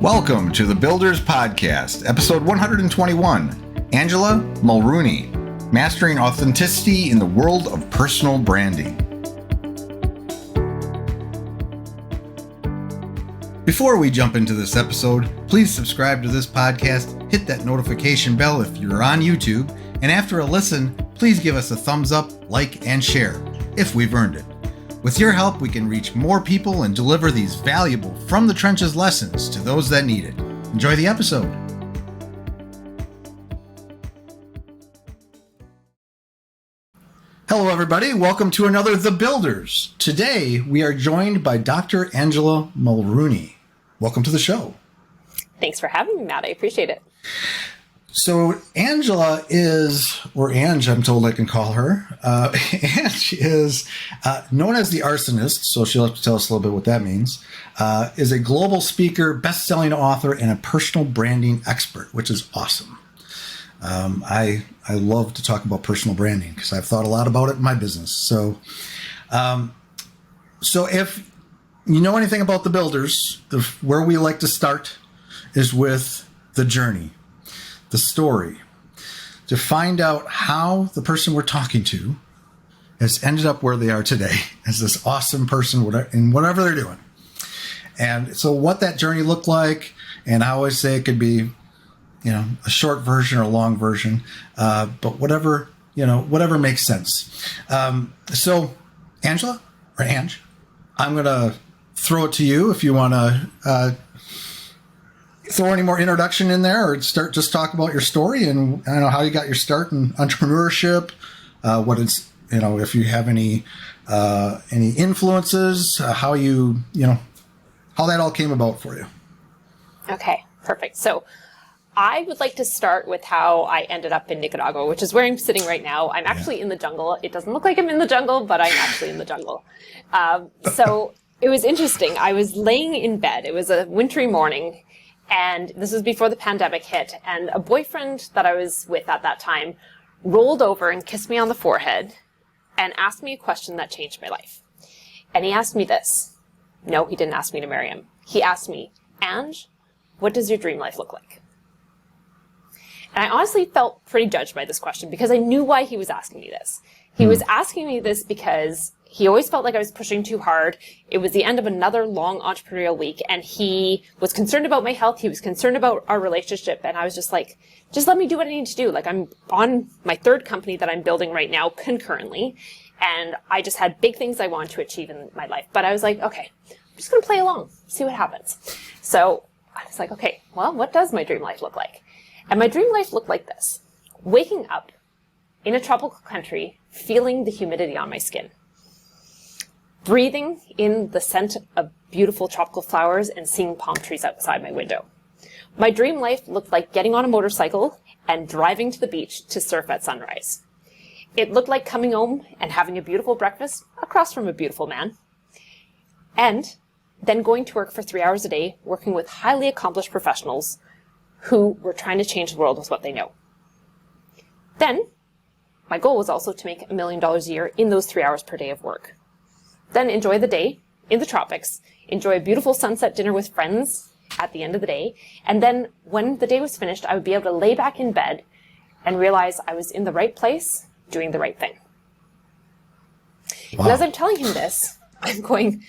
Welcome to the Builders Podcast, episode 121. Angela Mulrooney, Mastering Authenticity in the World of Personal Branding. Before we jump into this episode, please subscribe to this podcast, hit that notification bell if you're on YouTube, and after a listen, please give us a thumbs up, like, and share, if we've earned it. With your help, we can reach more people and deliver these valuable from the trenches lessons to those that need it. Enjoy the episode. Hello, everybody. Welcome to another The Builders. Today, we are joined by Dr. Angela Mulrooney. Welcome to the show. Thanks for having me, Matt. I appreciate it. So Angela is, or Ange, I'm told I can call her. Ange is known as the arsonist, so she'll have to tell us a little bit what that means, is a global speaker, best-selling author, and a personal branding expert, which is awesome. I love to talk about personal branding because I've thought a lot about it in my business. So if you know anything about the Builders, where we like to start is with the journey. The story, to find out how the person we're talking to has ended up where they are today as this awesome person in whatever they're doing. And so what that journey looked like, and I always say it could be, a short version or a long version, but whatever makes sense. So Angela, or Ange, I'm going to throw it to you if you want to throw any more introduction in there, or just talk about your story and I don't know how you got your start in entrepreneurship. What it's, if you have any influences, how how that all came about for you. Okay, perfect. So I would like to start with how I ended up in Nicaragua, which is where I'm sitting right now. I'm actually in the jungle. It doesn't look like I'm in the jungle, but I'm actually in the jungle. So it was interesting. I was laying in bed. It was a wintry morning. And this was before the pandemic hit. And a boyfriend that I was with at that time rolled over and kissed me on the forehead and asked me a question that changed my life. And he asked me this. No, he didn't ask me to marry him. He asked me, Ange, what does your dream life look like? And I honestly felt pretty judged by this question because I knew why he was asking me this. He was asking me this because he always felt like I was pushing too hard. It was the end of another long entrepreneurial week, and he was concerned about my health. He was concerned about our relationship, and I was just like, just let me do what I need to do. Like, I'm on my third company that I'm building right now concurrently, and I just had big things I wanted to achieve in my life. But I was like, okay, I'm just going to play along, see what happens. So I was like, okay, well, what does my dream life look like? And my dream life looked like this. Waking up in a tropical country, feeling the humidity on my skin. Breathing in the scent of beautiful tropical flowers and seeing palm trees outside my window. My dream life looked like getting on a motorcycle and driving to the beach to surf at sunrise. It looked like coming home and having a beautiful breakfast across from a beautiful man. And then going to work for 3 hours a day, working with highly accomplished professionals who were trying to change the world with what they know. Then, my goal was also to make $1 million a year in those 3 hours per day of work. Then enjoy the day in the tropics, enjoy a beautiful sunset dinner with friends at the end of the day, and then when the day was finished, I would be able to lay back in bed and realize I was in the right place, doing the right thing. Wow. And as I'm telling him this, I'm going,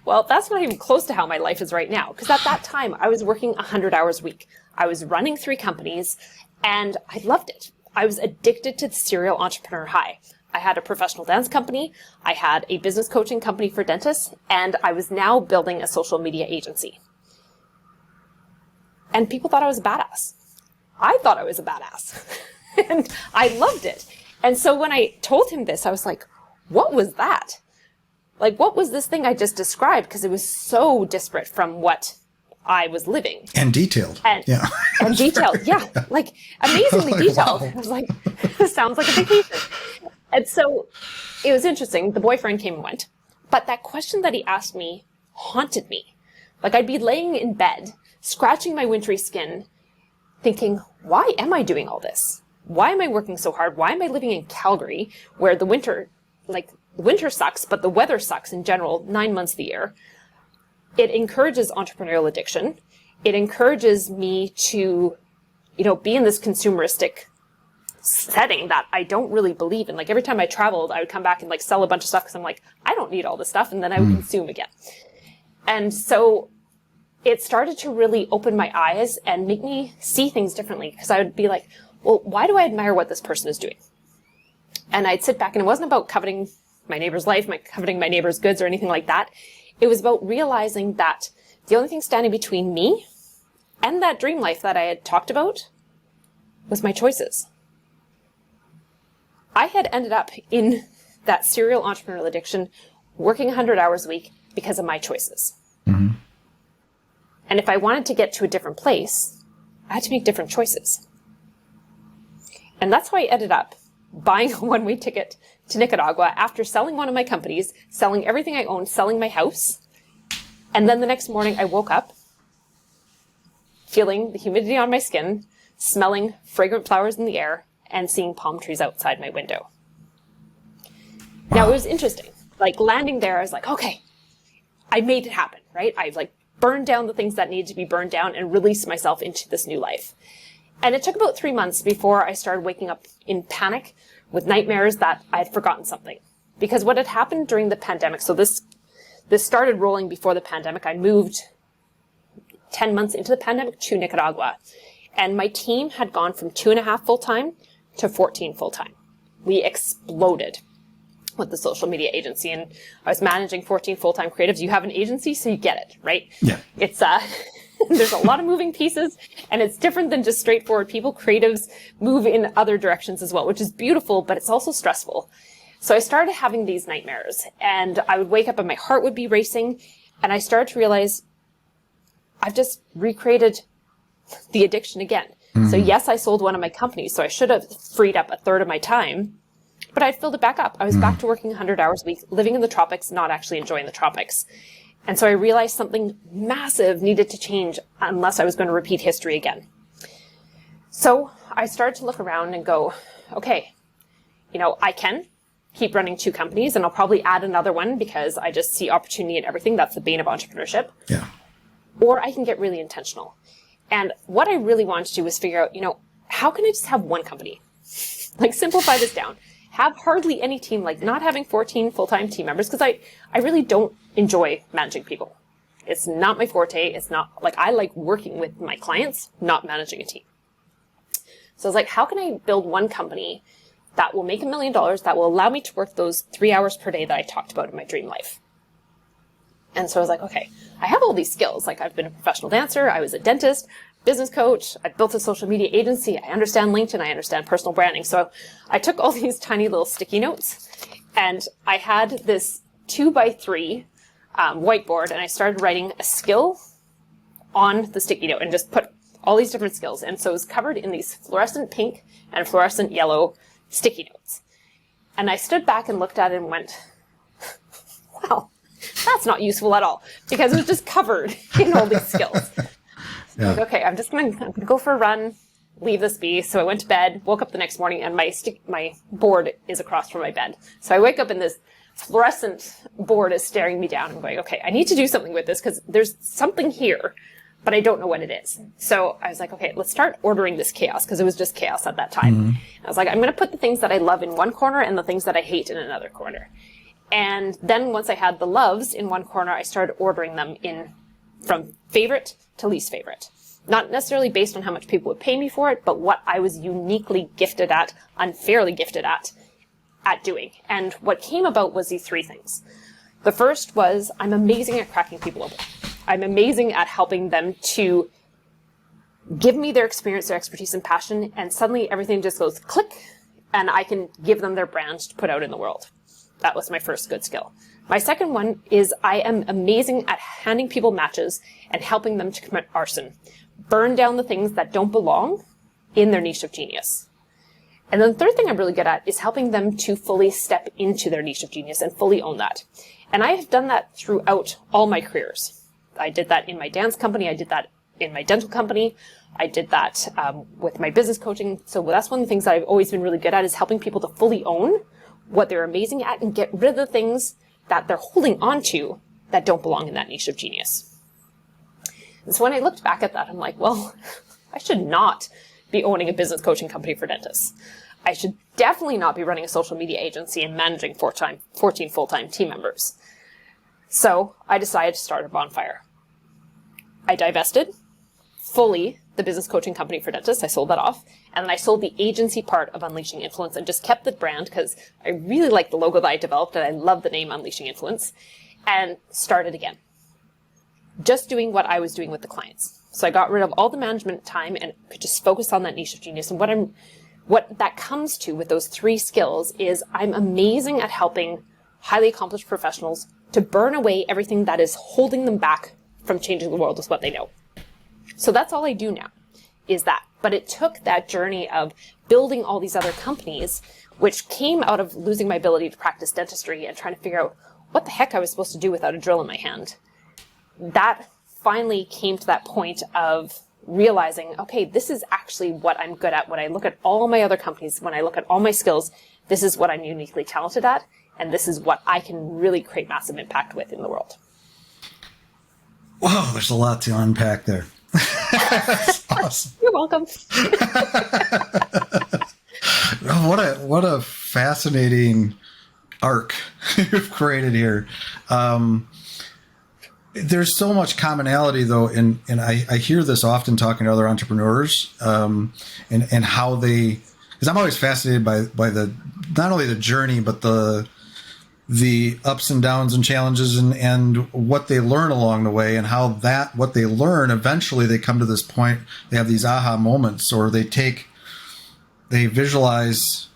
well, that's not even close to how my life is right now, because at that time, I was working 100 hours a week. I was running 3 companies, and I loved it. I was addicted to the serial entrepreneur high. I had a professional dance company, I had a business coaching company for dentists, and I was now building a social media agency. And people thought I was a badass. I thought I was a badass. And I loved it. And so when I told him this, I was like, what was that? Like, what was this thing I just described? Because it was so disparate from what I was living. And detailed. And detailed, yeah. Like, amazingly detailed. Wow. I was like, this sounds like a vacation. And so it was interesting. The boyfriend came and went. But that question that he asked me haunted me. Like, I'd be laying in bed, scratching my wintry skin, thinking, why am I doing all this? Why am I working so hard? Why am I living in Calgary, where the winter sucks, but the weather sucks in general, 9 months of the year? It encourages entrepreneurial addiction. it encourages me to, be in this consumeristic setting that I don't really believe in. Like every time I traveled, I would come back and like sell a bunch of stuff because I'm like, I don't need all this stuff. And then I would consume again. And so it started to really open my eyes and make me see things differently, because I would be like, well, why do I admire what this person is doing? And I'd sit back, and it wasn't about coveting my neighbor's life, coveting my neighbor's goods or anything like that. It was about realizing that the only thing standing between me and that dream life that I had talked about was my choices. I had ended up in that serial entrepreneurial addiction, working 100 hours a week because of my choices. Mm-hmm. And if I wanted to get to a different place, I had to make different choices. And that's how I ended up buying a one-way ticket to Nicaragua after selling one of my companies, selling everything I owned, selling my house. And then the next morning I woke up feeling the humidity on my skin, smelling fragrant flowers in the air, and seeing palm trees outside my window. Wow. Now, it was interesting. Like landing there, I was like, okay, I made it happen, right? I've like burned down the things that needed to be burned down and released myself into this new life. And it took about 3 months before I started waking up in panic with nightmares that I had forgotten something. Because what had happened during the pandemic, so this started rolling before the pandemic. I moved 10 months into the pandemic to Nicaragua. And my team had gone from 2.5 full-time to 14 full-time. We exploded with the social media agency, and I was managing 14 full-time creatives. You have an agency, so you get it, right? Yeah. It's there's a lot of moving pieces, and it's different than just straightforward people. Creatives move in other directions as well, which is beautiful, but it's also stressful. So I started having these nightmares, and I would wake up and my heart would be racing, and I started to realize I've just recreated the addiction again. So yes, I sold one of my companies, so I should have freed up 1/3 of my time, but I'd filled it back up. I was back to working 100 hours a week, living in the tropics, not actually enjoying the tropics. And so I realized something massive needed to change unless I was going to repeat history again. So I started to look around and go, okay, I can keep running 2 companies, and I'll probably add another one because I just see opportunity in everything. That's the bane of entrepreneurship. Yeah. Or I can get really intentional. And what I really wanted to do was figure out, how can I just have one company? Like simplify this down. Have hardly any team, like not having 14 full-time team members, because I really don't enjoy managing people. It's not my forte. It's not like I like working with my clients, not managing a team. So I was like, how can I build one company that will make $1 million, that will allow me to work those 3 hours per day that I talked about in my dream life? And so I was like, okay, I have all these skills. Like I've been a professional dancer. I was a dentist, business coach. I built a social media agency. I understand LinkedIn. I understand personal branding. So I took all these tiny little sticky notes, and I had this 2x3 whiteboard, and I started writing a skill on the sticky note and just put all these different skills. And so it was covered in these fluorescent pink and fluorescent yellow sticky notes. And I stood back and looked at it and went, wow, that's not useful at all, because it was just covered in all these skills. Yeah. Like, okay, I'm gonna go for a run, leave this be. So I went to bed, woke up the next morning, and my board is across from my bed. So I wake up and this fluorescent board is staring me down. I'm going, okay, I need to do something with this because there's something here, but I don't know what it is. So I was like, okay, let's start ordering this chaos, because it was just chaos at that time. Mm-hmm. I was like, I'm going to put the things that I love in one corner and the things that I hate in another corner. And then once I had the loves in one corner, I started ordering them in from favorite to least favorite. Not necessarily based on how much people would pay me for it, but what I was uniquely gifted at, unfairly gifted at doing. And what came about was these 3 things. The first was I'm amazing at cracking people open. I'm amazing at helping them to give me their experience, their expertise, and passion, and suddenly everything just goes click, and I can give them their brand to put out in the world. That was my first good skill. My second one is I am amazing at handing people matches and helping them to commit arson. Burn down the things that don't belong in their niche of genius. And then the third thing I'm really good at is helping them to fully step into their niche of genius and fully own that. And I have done that throughout all my careers. I did that in my dance company. I did that in my dental company. I did that with my business coaching. So that's one of the things that I've always been really good at, is helping people to fully own what they're amazing at and get rid of the things that they're holding on to that don't belong in that niche of genius. And so when I looked back at that, I'm like, well, I should not be owning a business coaching company for dentists. I should definitely not be running a social media agency and managing 14 full-time team members. So I decided to start a bonfire. I divested fully the business coaching company for dentists. I sold that off. And then I sold the agency part of Unleashing Influence and just kept the brand because I really like the logo that I developed and I love the name Unleashing Influence, and started again. Just doing what I was doing with the clients. So I got rid of all the management time and could just focus on that niche of genius. And what that comes to with those 3 skills is I'm amazing at helping highly accomplished professionals to burn away everything that is holding them back from changing the world with what they know. So that's all I do now, is that. But it took that journey of building all these other companies, which came out of losing my ability to practice dentistry and trying to figure out what the heck I was supposed to do without a drill in my hand. That finally came to that point of realizing, okay, this is actually what I'm good at. When I look at all my other companies, when I look at all my skills, this is what I'm uniquely talented at, and this is what I can really create massive impact with in the world. Wow, there's a lot to unpack there. That's awesome. You're welcome. What a fascinating arc you've created here. There's so much commonality, though, and I hear this often talking to other entrepreneurs, and how they, because I'm always fascinated by the not only the journey but the ups and downs and challenges and what they learn along the way, and how that what they learn eventually they come to this point, they have these aha moments, or they visualize.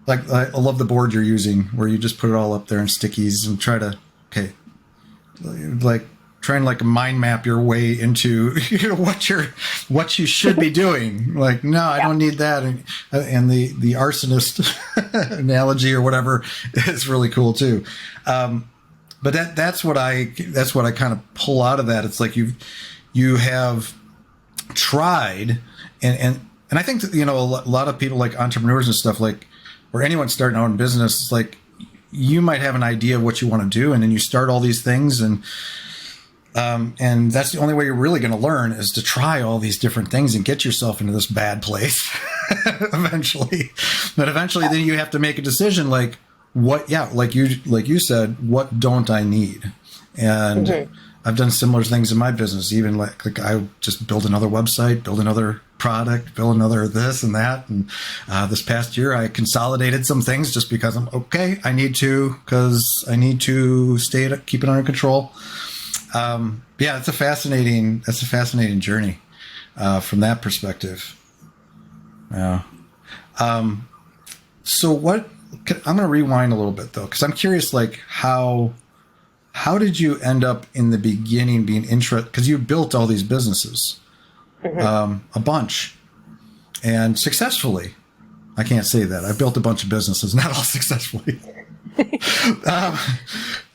Like, I love the board you're using where you just put it all up there in stickies and try to, like try and like mind map your way into what you should be doing. Like, no, I don't need that. And the arsonist analogy or whatever is really cool too. But that's what I kind of pull out of that. It's like you have tried and I think that, a lot of people, like entrepreneurs and stuff, like, or anyone starting out in business, it's like you might have an idea of what you want to do, and then you start all these things, and that's the only way you're really going to learn, is to try all these different things and get yourself into this bad place eventually. But eventually, then you have to make a decision, like like you said, what don't I need? And I've done similar things in my business, even like I just build another website, build another product, build another this and that. And this past year, I consolidated some things just because I need to keep it under control. It's a fascinating journey from that perspective. Yeah. So I'm going to rewind a little bit though, because I'm curious, like how did you end up in the beginning being interested? Because you built all these businesses. A bunch, and successfully. I can't say that. I've built a bunch of businesses, not all successfully.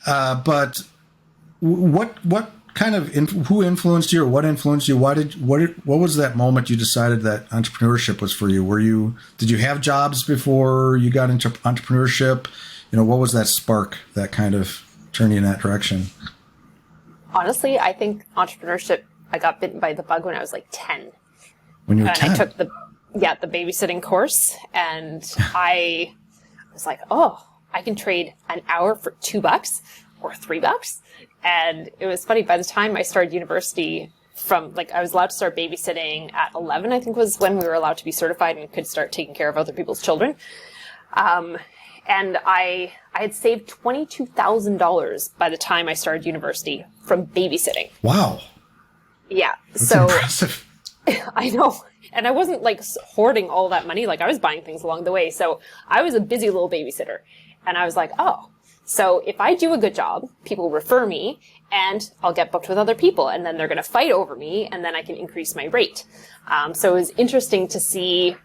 But what kind of who influenced you, or what influenced you? What was that moment you decided that entrepreneurship was for you? Did you have jobs before you got into entrepreneurship? What was that spark that kind of turned you in that direction? Honestly, I think entrepreneurship, I got bitten by the bug when I was like 10. When you were 10? I took the babysitting course, and I was like, oh, I can trade an hour for $2 or $3. And it was funny, by the time I started university, I was allowed to start babysitting at 11, I think was when we were allowed to be certified and could start taking care of other people's children. And I had saved $22,000 by the time I started university from babysitting. Wow. Yeah. That's so impressive. I know. And I wasn't like hoarding all that money. Like, I was buying things along the way. So I was a busy little babysitter. And I was like, oh, so if I do a good job, people refer me and I'll get booked with other people. And then they're going to fight over me, and then I can increase my rate. So it was interesting to see,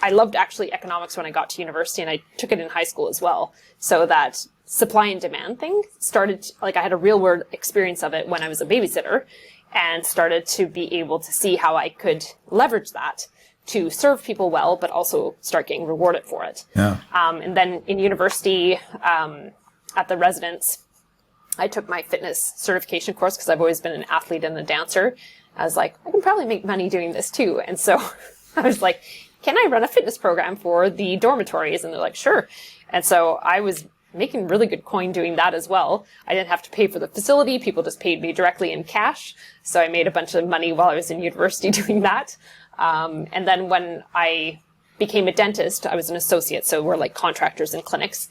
I loved actually economics when I got to university, and I took it in high school as well. So that supply and demand thing started, I had a real world experience of it when I was a babysitter, and started to be able to see how I could leverage that to serve people well, but also start getting rewarded for it. Yeah. And then in university, at the residence, I took my fitness certification course because I've always been an athlete and a dancer. I was like, I can probably make money doing this too. And so I was like, can I run a fitness program for the dormitories? And they're like, sure. And so I was making really good coin doing that as well. I didn't have to pay for the facility. People just paid me directly in cash. So I made a bunch of money while I was in university doing that. And then when I became a dentist, I was an associate. So we're like contractors in clinics.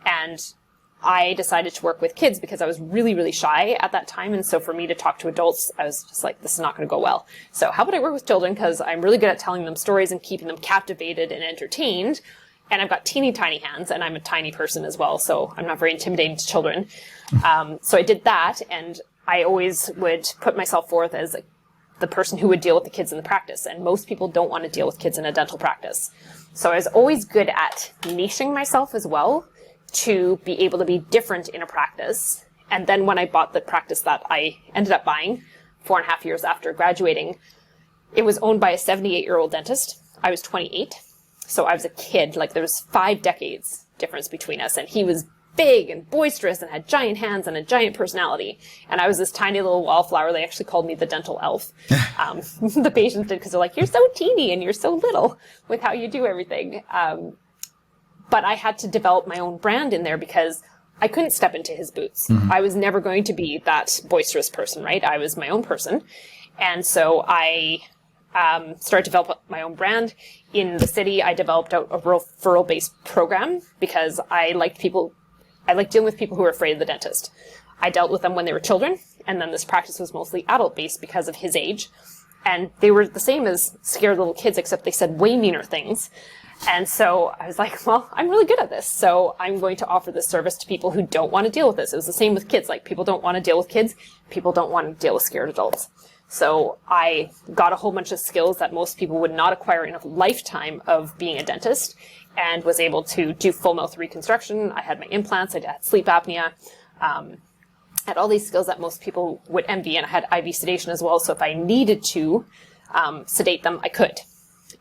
And I decided to work with kids because I was really, really shy at that time. And so for me to talk to adults, I was just like, this is not going to go well. So how about I work with children? Because I'm really good at telling them stories and keeping them captivated and entertained. And I've got teeny tiny hands and I'm a tiny person as well. So I'm not very intimidating to children. So I did that. And I always would put myself forth as the person who would deal with the kids in the practice. And most people don't want to deal with kids in a dental practice. So I was always good at niching myself as well, to be able to be different in a practice. And then when I bought the practice that I ended up buying 4.5 years after graduating, it was owned by a 78-year-old dentist. I was 28. So I was a kid. Like there was 5 decades difference between us. And he was big and boisterous and had giant hands and a giant personality. And I was this tiny little wallflower. They actually called me the dental elf. The patients did, because they're like, you're so teeny and you're so little with how you do everything. But I had to develop my own brand in there because I couldn't step into his boots. Mm-hmm. I was never going to be that boisterous person, right? I was my own person. And so I started to develop my own brand. In the city, I developed a referral-based program because I liked people. I liked dealing with people who were afraid of the dentist. I dealt with them when they were children, and then this practice was mostly adult-based because of his age. And they were the same as scared little kids, except they said way meaner things. And so I was like, well, I'm really good at this. So I'm going to offer this service to people who don't want to deal with this. It was the same with kids. Like people don't want to deal with kids. People don't want to deal with scared adults. So I got a whole bunch of skills that most people would not acquire in a lifetime of being a dentist, and was able to do full mouth reconstruction. I had my implants. I had sleep apnea. Had all these skills that most people would envy. And I had IV sedation as well. So if I needed to sedate them, I could.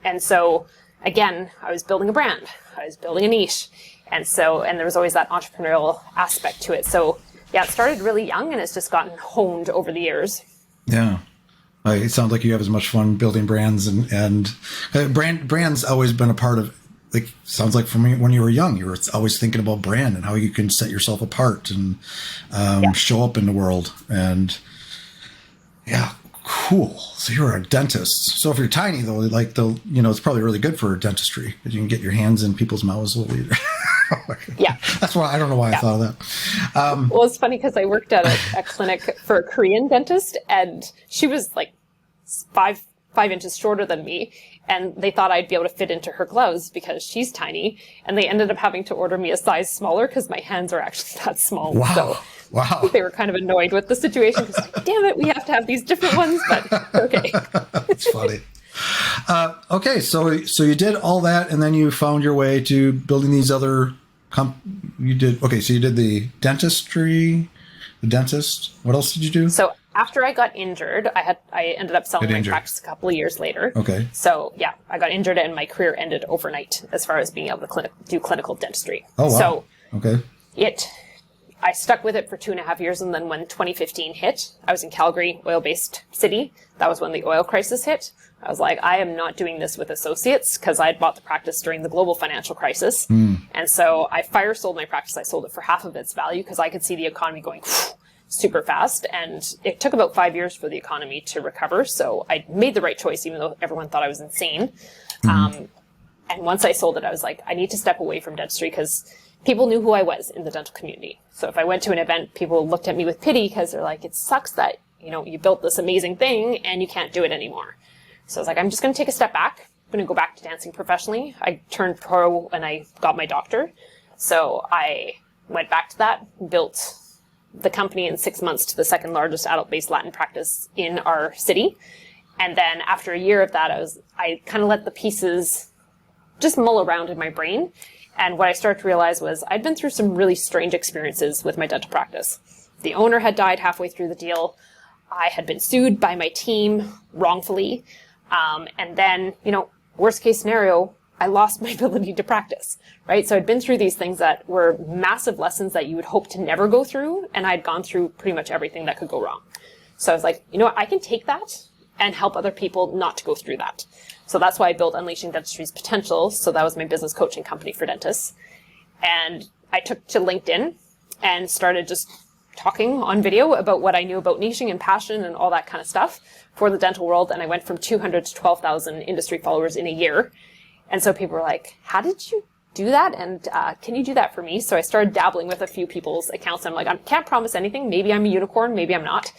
And so again, I was building a brand. I was building a niche. And there was always that entrepreneurial aspect to it. So yeah, it started really young and it's just gotten honed over the years. Yeah. It sounds like you have as much fun building brands and brand's always been a part of, like, sounds like for me, when you were young, you were always thinking about brand and how you can set yourself apart and show up in the world. And yeah, cool. So you're a dentist. So if you're tiny though, like it's probably really good for dentistry because you can get your hands in people's mouths a little bit. Yeah. That's why I don't know why I thought of that. Well, it's funny because I worked at a clinic for a Korean dentist, and she was like five inches shorter than me, and they thought I'd be able to fit into her gloves because she's tiny, and they ended up having to order me a size smaller because my hands are actually that small. Wow. So wow. They were kind of annoyed with the situation because, like, damn it, we have to have these different ones, but okay. That's funny. Okay, so you did all that, and then you found your way to building these other. So you did the dentistry, the dentist. What else did you do? So after I got injured, I ended up selling my practice a couple of years later. Okay. So yeah, I got injured and my career ended overnight as far as being able to do clinical dentistry. Oh wow. So okay. I stuck with it for 2.5 years, and then when 2015 hit, I was in Calgary, oil-based city. That was when the oil crisis hit. I was like, I am not doing this with associates, because I had bought the practice during the global financial crisis. And so I fire sold my practice. I sold it for half of its value because I could see the economy going super fast. And it took about 5 years for the economy to recover. So I made the right choice, even though everyone thought I was insane. And once I sold it, I was like, I need to step away from dentistry because people knew who I was in the dental community. So if I went to an event, people looked at me with pity because they're like, it sucks that, you built this amazing thing and you can't do it anymore. So I was like, I'm just going to take a step back. I'm going to go back to dancing professionally. I turned pro and I got my doctor. So I went back to that, built the company in 6 months to the second largest adult-based Latin practice in our city. And then after a year of that, I kind of let the pieces just mull around in my brain. And what I started to realize was I'd been through some really strange experiences with my dental practice. The owner had died halfway through the deal. I had been sued by my team wrongfully. And then, worst case scenario, I lost my ability to practice, right? So I'd been through these things that were massive lessons that you would hope to never go through. And I'd gone through pretty much everything that could go wrong. So I was like, you know what? I can take that and help other people not to go through that. So that's why I built Unleashing Dentistry's Potential. So that was my business coaching company for dentists. And I took to LinkedIn and started just talking on video about what I knew about niching and passion and all that kind of stuff for the dental world. And I went from 200 to 12,000 industry followers in a year. And so people were like, how did you do that? And can you do that for me? So I started dabbling with a few people's accounts. I'm like, I can't promise anything. Maybe I'm a unicorn. Maybe I'm not.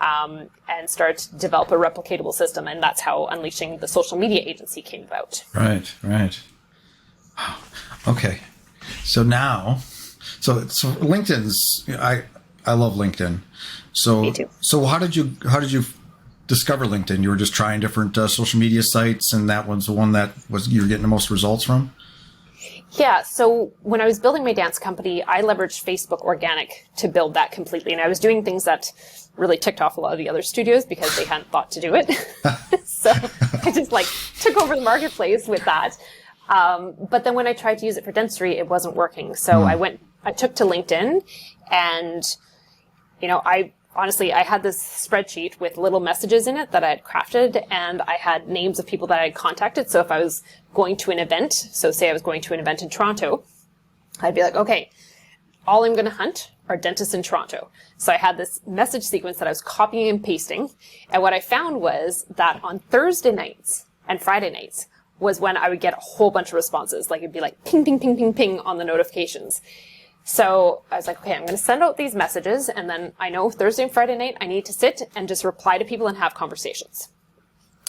And start to develop a replicatable system. And that's how Unleashing the social media agency came about. Right. Wow. Okay. So now, so LinkedIn's, I love LinkedIn. So, Me too. So how did you discover LinkedIn? You were just trying different social media sites, and that was the one that you were getting the most results from? Yeah. So when I was building my dance company, I leveraged Facebook Organic to build that completely. And I was doing things that really ticked off a lot of the other studios because they hadn't thought to do it. So I just took over the marketplace with that. But then when I tried to use it for dentistry, it wasn't working. So I took to LinkedIn, and, I had this spreadsheet with little messages in it that I had crafted, and I had names of people that I had contacted. So if I was going to an event, so say I was going to an event in Toronto, I'd be like, okay, all I'm going to hunt are dentists in Toronto. So I had this message sequence that I was copying and pasting. And what I found was that on Thursday nights and Friday nights was when I would get a whole bunch of responses. Like it'd be like ping, ping, ping, ping, ping on the notifications. So I was like, okay, I'm going to send out these messages. And then I know Thursday and Friday night, I need to sit and just reply to people and have conversations.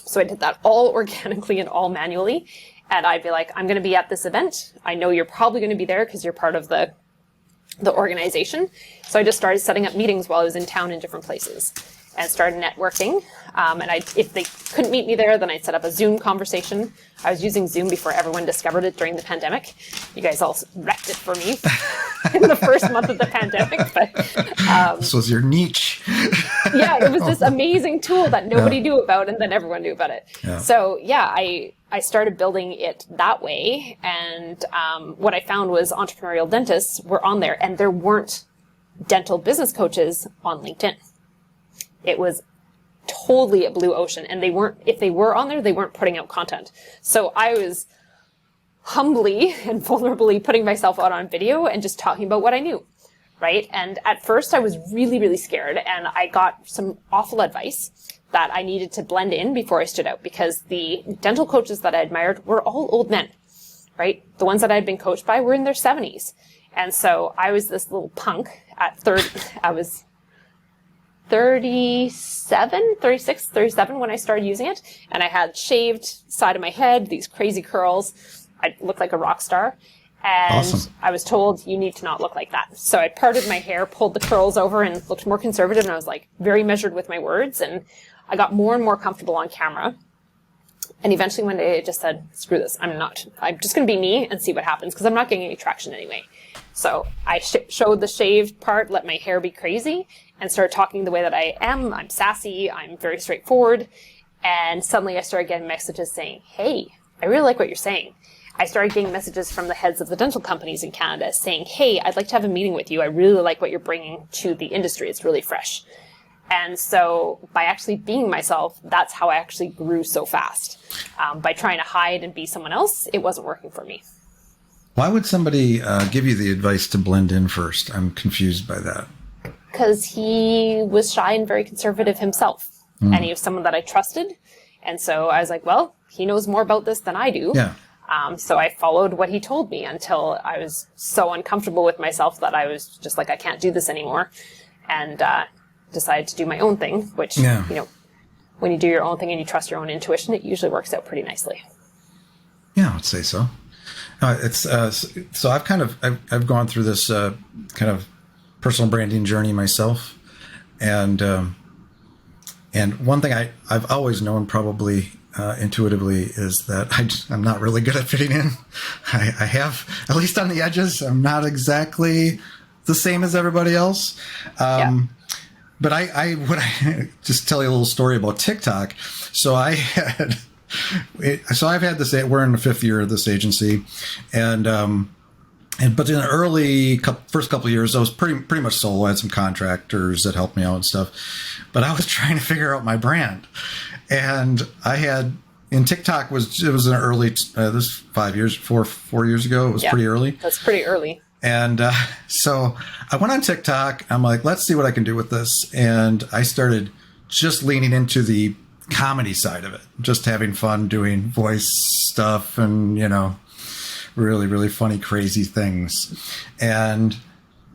So I did that all organically and all manually. And I'd be like, I'm going to be at this event. I know you're probably going to be there because you're part of the organization. So I just started setting up meetings while I was in town in different places and started networking. And if they couldn't meet me there, then I'd set up a Zoom conversation. I was using Zoom before everyone discovered it during the pandemic. You guys all wrecked it for me in the first month of the pandemic. But this was your niche. Yeah, it was this amazing tool that nobody knew about, and then everyone knew about it. Yeah. So I started building it that way. And what I found was entrepreneurial dentists were on there, and there weren't dental business coaches on LinkedIn. It was totally a blue ocean, and if they were on there, they weren't putting out content. So I was humbly and vulnerably putting myself out on video and just talking about what I knew, right? And at first I was really, really scared, and I got some awful advice that I needed to blend in before I stood out, because the dental coaches that I admired were all old men, right? The ones that I had been coached by were in their 70s. And so I was this little punk at 30. I was 36, 37 when I started using it. And I had shaved side of my head, these crazy curls. I looked like a rock star. And awesome. I was told, you need to not look like that. So I parted my hair, pulled the curls over, and looked more conservative. And I was very measured with my words. And I got more and more comfortable on camera. And eventually one day I just said, screw this. I'm just going to be me and see what happens, because I'm not getting any traction anyway. So I showed the shaved part, let my hair be crazy, and started talking the way that I am. I'm sassy. I'm very straightforward. And suddenly I started getting messages saying, hey, I really like what you're saying. I started getting messages from the heads of the dental companies in Canada saying, hey, I'd like to have a meeting with you. I really like what you're bringing to the industry. It's really fresh. And so by actually being myself, that's how I actually grew so fast. By trying to hide and be someone else, it wasn't working for me. Why would somebody give you the advice to blend in first? I'm confused by that. Because he was shy and very conservative himself. And he was someone that I trusted. And so I was like, well, he knows more about this than I do. Yeah. So I followed what he told me until I was so uncomfortable with myself that I was just like, I can't do this anymore. And decided to do my own thing, which, when you do your own thing and you trust your own intuition, it usually works out pretty nicely. Yeah, I would say so. So I've gone through this kind of personal branding journey myself, and one thing I've always known, probably intuitively, is that I'm not really good at fitting in. I have, at least on the edges, I'm not exactly the same as everybody else. But I just tell you a little story about TikTok. So I had So I've had this, we're in the 5th year of this agency, and but in the first couple of years, I was pretty much solo. I had some contractors that helped me out and stuff, but I was trying to figure out my brand, and TikTok was an early, this 4 years ago. It was pretty early. That's pretty early. And so I went on TikTok. I'm like, let's see what I can do with this. And I started just leaning into the comedy side of it, just having fun doing voice stuff and, really, really funny, crazy things. And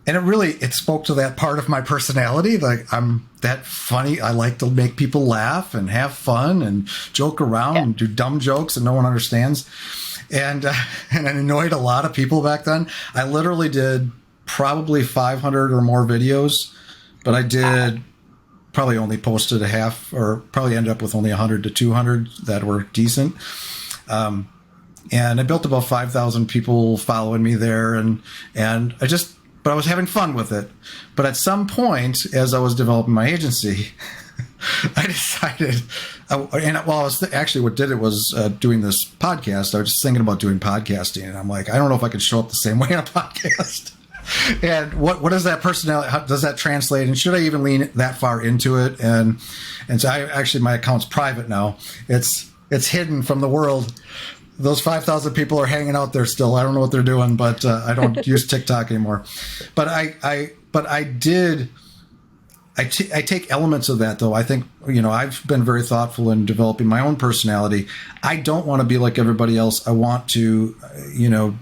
it spoke to that part of my personality. Like, I'm that funny. I like to make people laugh and have fun and joke around and do dumb jokes that no one understands. And it annoyed a lot of people back then. I literally did probably 500 or more videos, but I did probably only posted a half, or probably ended up with only 100 to 200 that were decent. And I built about 5,000 people following me there. But I was having fun with it. But at some point, as I was developing my agency, I decided, what did it was doing this podcast. I was just thinking about doing podcasting, and I'm like, I don't know if I can show up the same way on a podcast. And what is that personality? How does that translate? And should I even lean that far into it? And so my account's private now. It's hidden from the world. Those 5,000 people are hanging out there still. I don't know what they're doing, but I don't use TikTok anymore. But I take elements of that, though. I think, I've been very thoughtful in developing my own personality. I don't want to be like everybody else. I want to,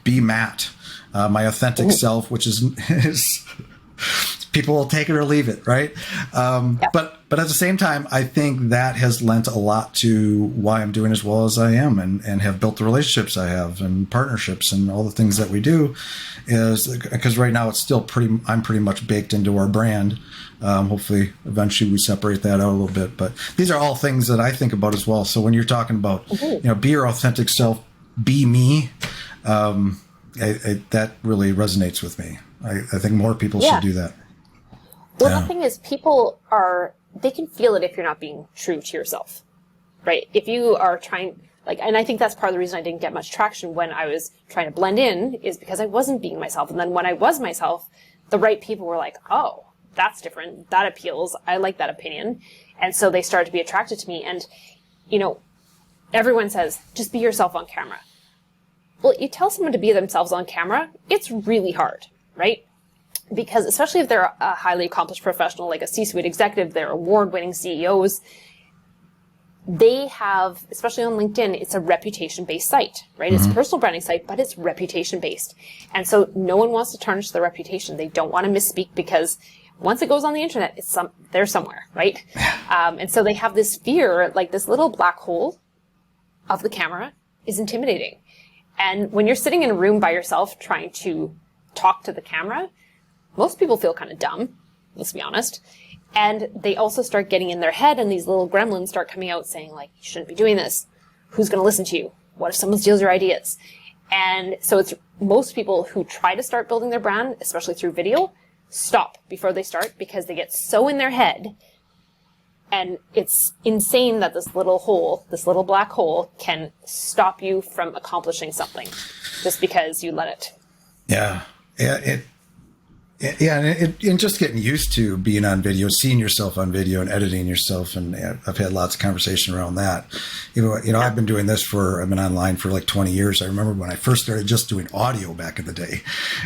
be Matt, my authentic self, which is people will take it or leave it, right? But at the same time, I think that has lent a lot to why I'm doing as well as I am, and have built the relationships I have and partnerships and all the things that we do, is because right now I'm pretty much baked into our brand. Hopefully eventually we separate that out a little bit, but these are all things that I think about as well. So when you're talking about, be your authentic self, be me, that really resonates with me. I think more people should do that. Well, the thing is, they can feel it if you're not being true to yourself, right? If you are trying, and I think that's part of the reason I didn't get much traction when I was trying to blend in, is because I wasn't being myself. And then when I was myself, the right people were like, oh, that's different. That appeals. I like that opinion. And so they started to be attracted to me. And, everyone says, just be yourself on camera. Well, you tell someone to be themselves on camera, it's really hard, right? Because especially if they're a highly accomplished professional, like a C-suite executive, they're award-winning CEOs, they have, especially on LinkedIn, it's a reputation-based site, right? It's a personal branding site, but it's reputation-based. And so no one wants to tarnish their reputation. They don't want to misspeak, because once it goes on the internet, they're somewhere, right? And so they have this fear, like this little black hole of the camera is intimidating. And when you're sitting in a room by yourself trying to talk to the camera, most people feel kind of dumb, let's be honest. And they also start getting in their head, and these little gremlins start coming out saying, like, you shouldn't be doing this. Who's going to listen to you? What if someone steals your ideas? And so it's most people who try to start building their brand, especially through video, stop before they start, because they get so in their head. And it's insane that this little black hole can stop you from accomplishing something just because you let it. Yeah. And just getting used to being on video, seeing yourself on video and editing yourself. And I've had lots of conversation around that. I've been doing this I've been online for like 20 years. I remember when I first started just doing audio back in the day,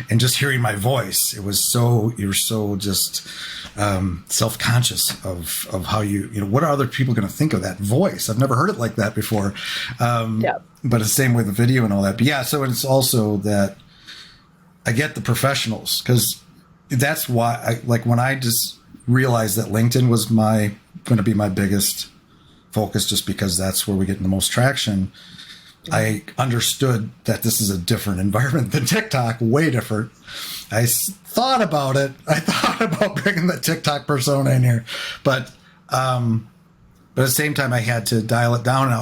and just hearing my voice, you're so just self-conscious of how what are other people going to think of that voice? I've never heard it like that before. But it's the same with the video and all that. But yeah, so it's also that I get the professionals, because that's why when I just realized that LinkedIn was going to be my biggest focus, just because that's where we get the most traction. I understood that this is a different environment than TikTok, way different. I thought about it. I thought about bringing the TikTok persona in here, but at the same time, I had to dial it down. And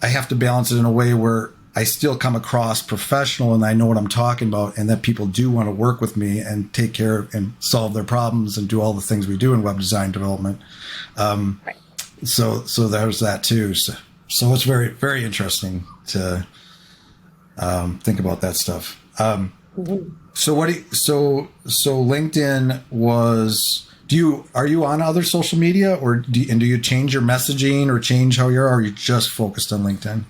I have to balance it in a way where I still come across professional, and I know what I'm talking about, and that people do want to work with me and take care and solve their problems and do all the things we do in web design development. Right. So there's that too. So, So it's very, very interesting to think about that stuff. So LinkedIn was, are you on other social media, or do you change your messaging or change how or are you just focused on LinkedIn?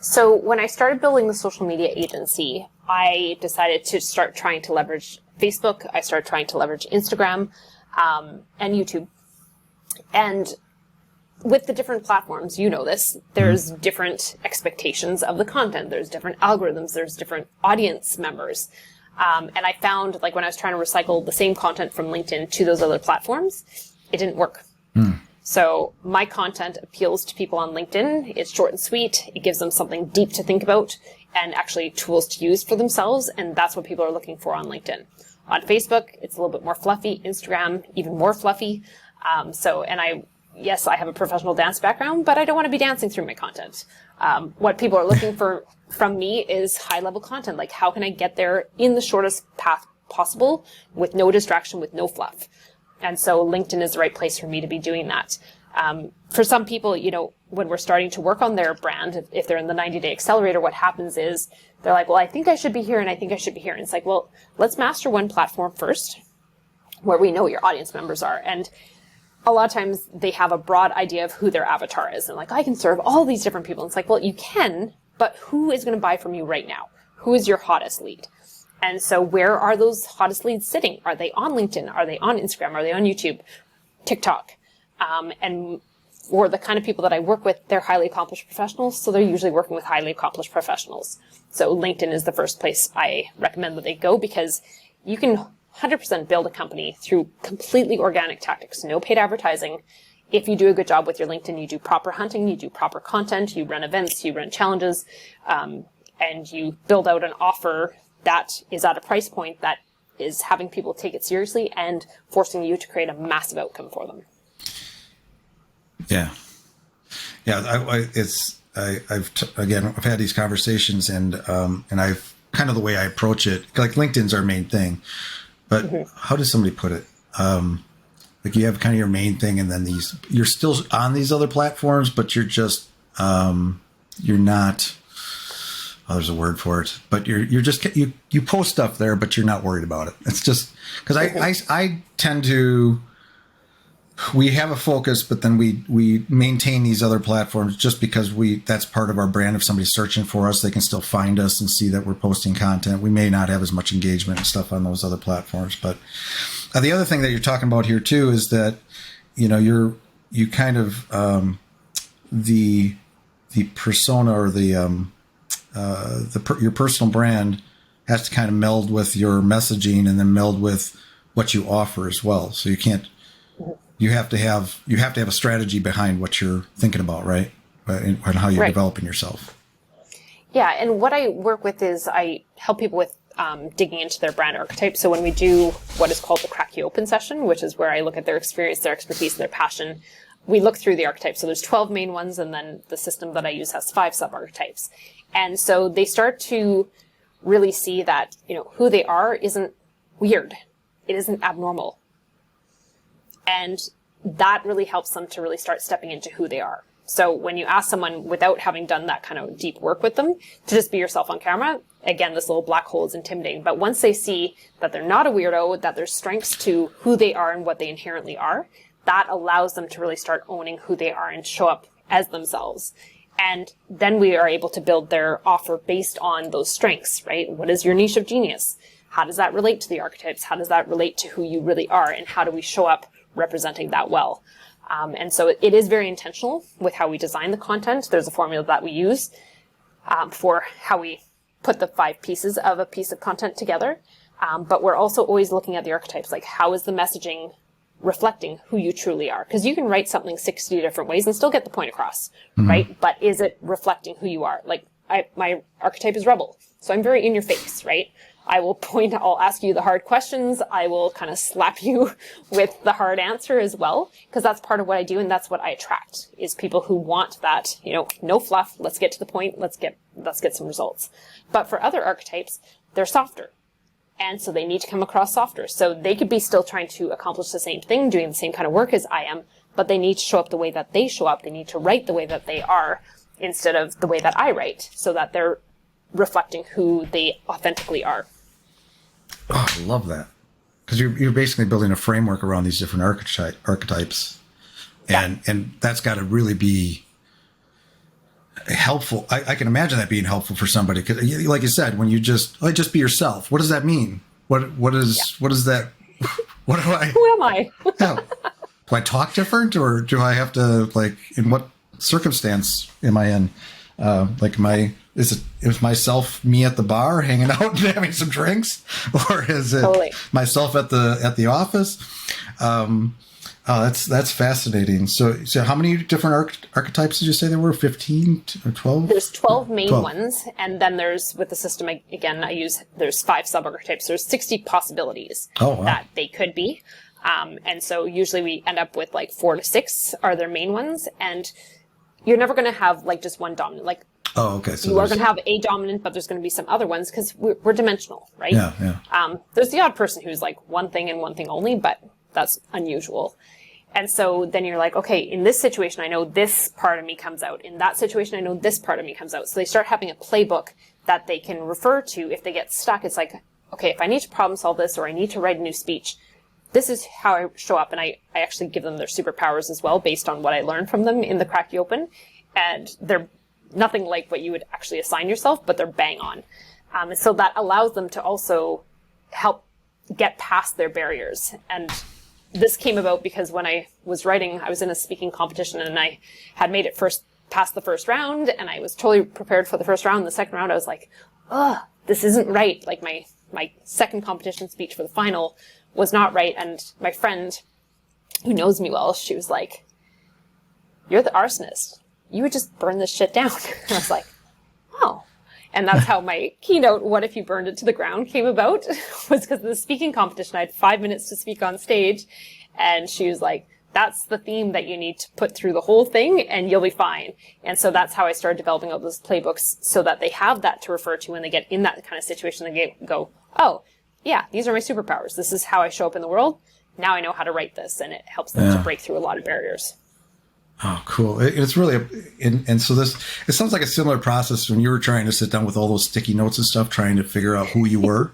So when I started building the social media agency, I decided to start trying to leverage Facebook. I started trying to leverage Instagram, and YouTube. And with the different platforms, you know this, there's different expectations of the content. There's different algorithms. There's different audience members. And I found, like, when I was trying to recycle the same content from LinkedIn to those other platforms, it didn't work. So my content appeals to people on LinkedIn. It's short and sweet. It gives them something deep to think about and actually tools to use for themselves. And that's what people are looking for on LinkedIn. On Facebook, it's a little bit more fluffy. Instagram, even more fluffy. Yes, I have a professional dance background, but I don't want to be dancing through my content. What people are looking for from me is high-level content. Like, how can I get there in the shortest path possible with no distraction, with no fluff? And so LinkedIn is the right place for me to be doing that. For some people, when we're starting to work on their brand, if they're in the 90-day accelerator, what happens is they're like, well, I think I should be here and I think I should be here. And it's like, well, let's master one platform first where we know your audience members are. And a lot of times they have a broad idea of who their avatar is. And like, I can serve all these different people. And it's like, well, you can, but who is going to buy from you right now? Who is your hottest lead? And so where are those hottest leads sitting? Are they on LinkedIn? Are they on Instagram? Are they on YouTube, TikTok? And for the kind of people that I work with, they're highly accomplished professionals. So they're usually working with highly accomplished professionals. So LinkedIn is the first place I recommend that they go, because you can 100% build a company through completely organic tactics, no paid advertising. If you do a good job with your LinkedIn, you do proper hunting, you do proper content, you run events, you run challenges, and you build out an offer that is at a price point that is having people take it seriously and forcing you to create a massive outcome for them. Yeah. I've had these conversations, and I've kind of, the way I approach it, like, LinkedIn's our main thing, but how does somebody put it? Like, you have kind of your main thing, and then you're still on these other platforms, but you're just, you're not, there's a word for it, but you're just, you post stuff there, but you're not worried about it. It's just, because I tend to, we have a focus, but then we maintain these other platforms just because that's part of our brand. If somebody's searching for us, they can still find us and see that we're posting content. We may not have as much engagement and stuff on those other platforms, but the other thing that you're talking about here too is that, you kind of, the persona, or your personal brand has to kind of meld with your messaging, and then meld with what you offer as well. So you have to have a strategy behind what you're thinking about, right? And how you're developing yourself. Yeah. And what I work with is I help people with digging into their brand archetype. So when we do what is called the Crack You Open session, which is where I look at their experience, their expertise, and their passion, we look through the archetypes. So there's 12 main ones, and then the system that I use has 5 sub-archetypes. And so they start to really see that, who they are isn't weird. It isn't abnormal. And that really helps them to really start stepping into who they are. So when you ask someone, without having done that kind of deep work with them, to just be yourself on camera, again, this little black hole is intimidating. But once they see that they're not a weirdo, that there's strengths to who they are and what they inherently are, that allows them to really start owning who they are and show up as themselves. And then we are able to build their offer based on those strengths, right? What is your niche of genius? How does that relate to the archetypes? How does that relate to who you really are? And how do we show up representing that well? And so it is very intentional with how we design the content. There's a formula that we use for how we put the 5 pieces of a piece of content together. But we're also always looking at the archetypes, like, how is the messaging reflecting who you truly are? Because you can write something 60 different ways and still get the point across, right? But is it reflecting who you are? Like, my archetype is rebel, so I'm very in your face, right? I'll ask you the hard questions. I will kind of slap you with the hard answer as well, because that's part of what I do. And that's what I attract, is people who want that, no fluff. Let's get to the point. Let's get some results. But for other archetypes, they're softer. And so they need to come across softer. So they could be still trying to accomplish the same thing, doing the same kind of work as I am, but they need to show up the way that they show up. They need to write the way that they are instead of the way that I write, so that they're reflecting who they authentically are. Oh, I love that. Because you're basically building a framework around these different archetypes. And that's got to really be helpful. I can imagine that being helpful for somebody. Because, like you said, when you just be yourself, what does that mean? What is that? What do I? Who am I? Yeah. Do I talk different, or do I have to, like, in what circumstance am I in? Is myself me at the bar hanging out and having some drinks, or is it Totally. myself at the office? That's fascinating. So how many different archetypes did you say there were? 15 or 12? There's 12 main ones, and then there's, with the system, again, there's 5 sub-archetypes. There's 60 possibilities that they could be. And so usually we end up with like 4 to 6 are their main ones, and you're never going to have like just one dominant. Like, okay. So you are going to have a dominant, but there's going to be some other ones because we're dimensional, right? Yeah. There's the odd person who's like one thing and one thing only, but that's unusual. And so then you're like, okay, in this situation, I know this part of me comes out. In that situation, I know this part of me comes out. So they start having a playbook that they can refer to if they get stuck. It's like, okay, if I need to problem solve this, or I need to write a new speech, this is how I show up. And I actually give them their superpowers as well, based on what I learned from them in the Crack You Open. And they're nothing like what you would actually assign yourself, but they're bang on. So that allows them to also help get past their barriers. And this came about because when I was writing, I was in a speaking competition, and I had made it past the first round, and I was totally prepared for the first round. The second round, I was like, this isn't right. Like my second competition speech for the final was not right. And my friend, who knows me well, she was like, "You're the arsonist. You would just burn this shit down." And I was like, oh. And that's how my keynote, "What if you burned it to the ground," came about, was because of the speaking competition. I had 5 minutes to speak on stage, and she was like, "That's the theme that you need to put through the whole thing, and you'll be fine." And so that's how I started developing all those playbooks, so that they have that to refer to when they get in that kind of situation. They go, oh, yeah, these are my superpowers. This is how I show up in the world. Now I know how to write this, and it helps them to break through a lot of barriers. Oh, cool. It's really, and so it sounds like a similar process when you were trying to sit down with all those sticky notes and stuff, trying to figure out who you were.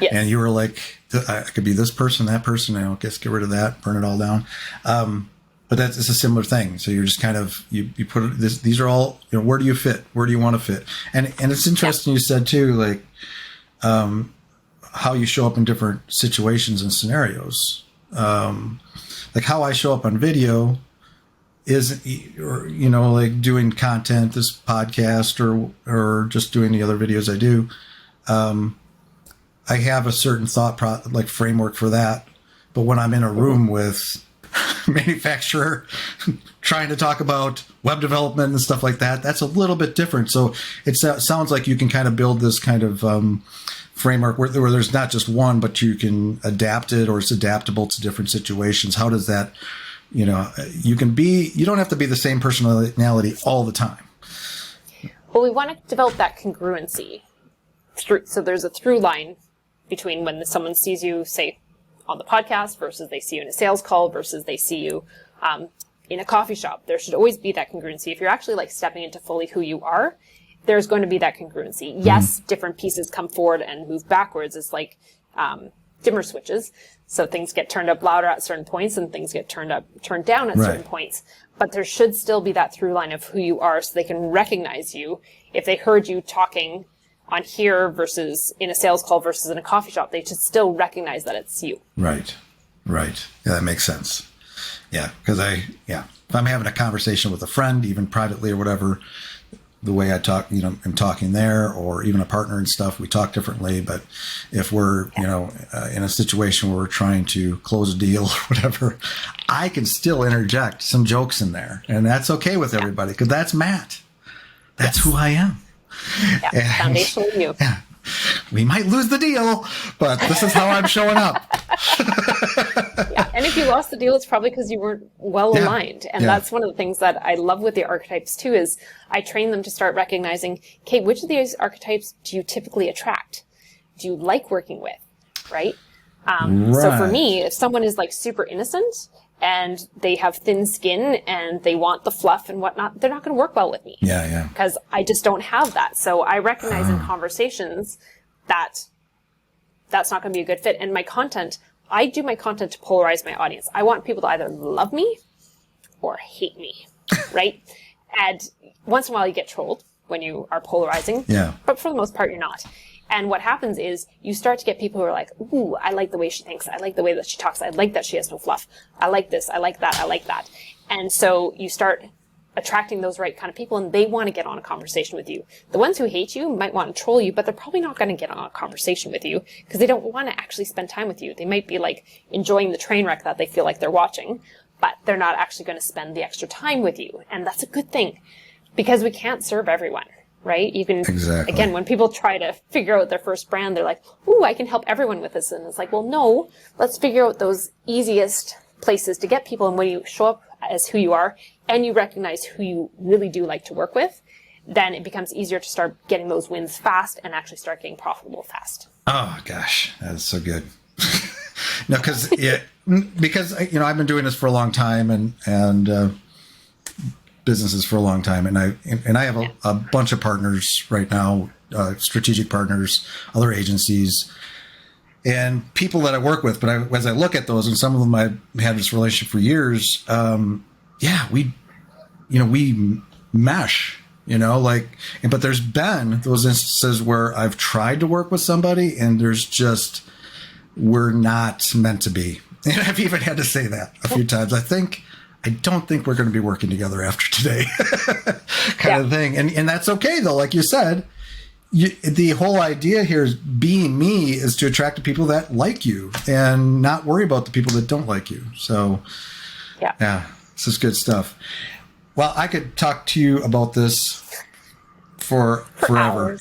Yes. And you were like, I could be this person, that person, I guess get rid of that, burn it all down. But it's a similar thing. So you're just kind of, you put these are all, where do you fit? Where do you want to fit? And it's interesting you said too, like, how you show up in different situations and scenarios. Like how I show up on video is, or, like doing content, this podcast, or just doing the other videos I do. I have a certain like framework for that. But when I'm in a room with manufacturer trying to talk about web development and stuff like that, that's a little bit different. So it sounds like you can kind of build this kind of framework where there's not just one, but you can adapt it, or it's adaptable to different situations. How does that, you don't have to be the same personality all the time. Well, we want to develop that congruency. So there's a through line between when someone sees you, say, on the podcast, versus they see you in a sales call, versus they see you in a coffee shop. There should always be that congruency. If you're actually like stepping into fully who you are, there's going to be that congruency. Yes, different pieces come forward and move backwards. It's like dimmer switches. So things get turned up louder at certain points, and things get turned down at certain points. But there should still be that through line of who you are, so they can recognize you. If they heard you talking on here versus in a sales call versus in a coffee shop, they should still recognize that it's you. Right. Yeah, that makes sense. Yeah, because if I'm having a conversation with a friend, even privately or whatever, the way I talk, I'm talking there, or even a partner and stuff, we talk differently. But if we're, in a situation where we're trying to close a deal or whatever, I can still interject some jokes in there, and that's okay with everybody, because that's Matt. That's who I am. Yeah, foundational you. Yeah. We might lose the deal, but this is how I'm showing up. Yeah, and if you lost the deal, it's probably because you weren't well aligned. And that's one of the things that I love with the archetypes too, is I train them to start recognizing, okay, which of these archetypes do you typically attract? Do you like working with, right? So for me, if someone is like super innocent and they have thin skin and they want the fluff and whatnot, they're not going to work well with me. Yeah. Because I just don't have that. So I recognize in conversations that that's not going to be a good fit. And my content, I do my content to polarize my audience. I want people to either love me or hate me, right? And once in a while you get trolled when you are polarizing. Yeah. But for the most part, you're not. And what happens is you start to get people who are like, ooh, I like the way she thinks. I like the way that she talks. I like that she has no fluff. I like this. I like that. I like that. And so you start attracting those right kind of people, and they want to get on a conversation with you. The ones who hate you might want to troll you, but they're probably not going to get on a conversation with you because they don't want to actually spend time with you. They might be like enjoying the train wreck that they feel like they're watching, but they're not actually going to spend the extra time with you. And that's a good thing because we can't serve everyone, right? You can, exactly. Again, when people try to figure out their first brand, they're like, ooh, I can help everyone with this. And it's like, well, no, let's figure out those easiest places to get people. And when you show up as who you are and you recognize who you really do like to work with, then it becomes easier to start getting those wins fast and actually start getting profitable fast. Oh gosh, that is so good. No, because I've been doing this for a long time and businesses for a long time, and I have a bunch of partners right now, strategic partners, other agencies, and people that I work with. But as I look at those, and some of them I've had this relationship for years, we mesh. But there's been those instances where I've tried to work with somebody and we're not meant to be. And I've even had to say that a few times. I don't think we're going to be working together after today kind of thing. And that's okay though. Like you said, the whole idea here is being me is to attract the people that like you and not worry about the people that don't like you. So yeah, this is good stuff. Well, I could talk to you about this for forever.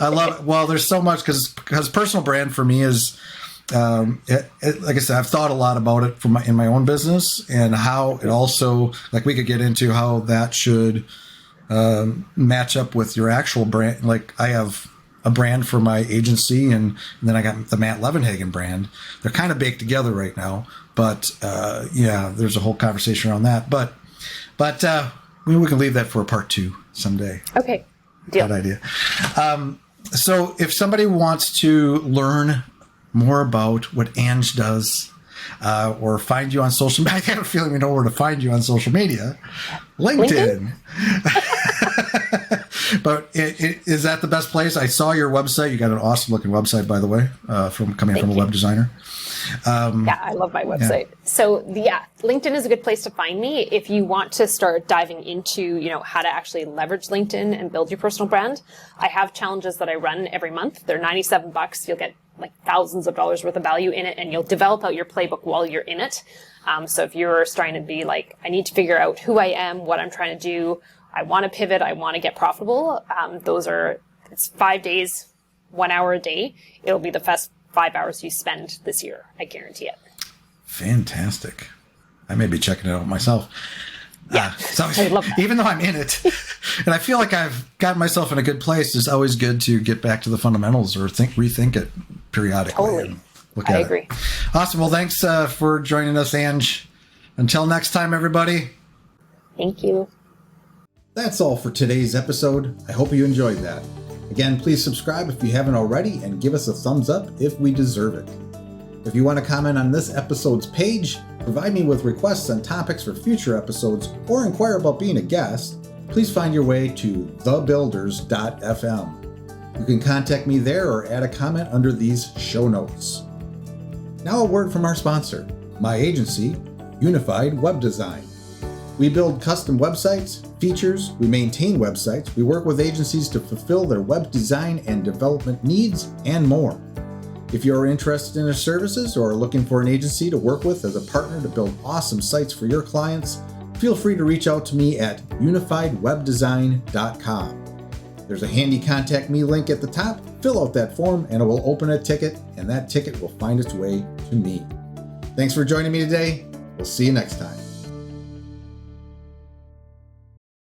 I love it. Well, there's so much because personal brand for me is, like I said, I've thought a lot about it in my own business and how it also, like we could get into how that should match up with your actual brand. Like I have a brand for my agency and then I got the Matt Levenhagen brand. They're kind of baked together right now, but there's a whole conversation around that. But we can leave that for a part 2 someday. Okay. Deal. Good idea. So if somebody wants to learn more about what Ange does, or find you on social media, I have a feeling we know where to find you on social media. LinkedIn. But is that the best place? I saw your website. You got an awesome looking website, by the way, from a web designer. I love my website. Yeah. So LinkedIn is a good place to find me if you want to start diving into, how to actually leverage LinkedIn and build your personal brand. I have challenges that I run every month. They're $97. You'll get like thousands of dollars worth of value in it, and you'll develop out your playbook while you're in it. So if you're starting to be like, I need to figure out who I am, what I'm trying to do, I want to pivot, I want to get profitable. It's 5 days, 1 hour a day. It'll be the best 5 hours you spend this year. I guarantee it. Fantastic. I may be checking it out myself. Yeah, I love that. Even though I'm in it, and I feel like I've gotten myself in a good place, it's always good to get back to the fundamentals or rethink it periodically. Totally. I agree. Awesome. Well, thanks for joining us, Ange. Until next time, everybody. Thank you. That's all for today's episode. I hope you enjoyed that. Again, please subscribe if you haven't already and give us a thumbs up if we deserve it. If you want to comment on this episode's page, provide me with requests on topics for future episodes, or inquire about being a guest, please find your way to thebuilders.fm. You can contact me there or add a comment under these show notes. Now a word from our sponsor, my agency, Unified Web Design. We build custom websites, features, we maintain websites, we work with agencies to fulfill their web design and development needs, and more. If you're interested in our services or are looking for an agency to work with as a partner to build awesome sites for your clients, feel free to reach out to me at unifiedwebdesign.com. There's a handy contact me link at the top. Fill out that form and it will open a ticket, and that ticket will find its way to me. Thanks for joining me today. We'll see you next time.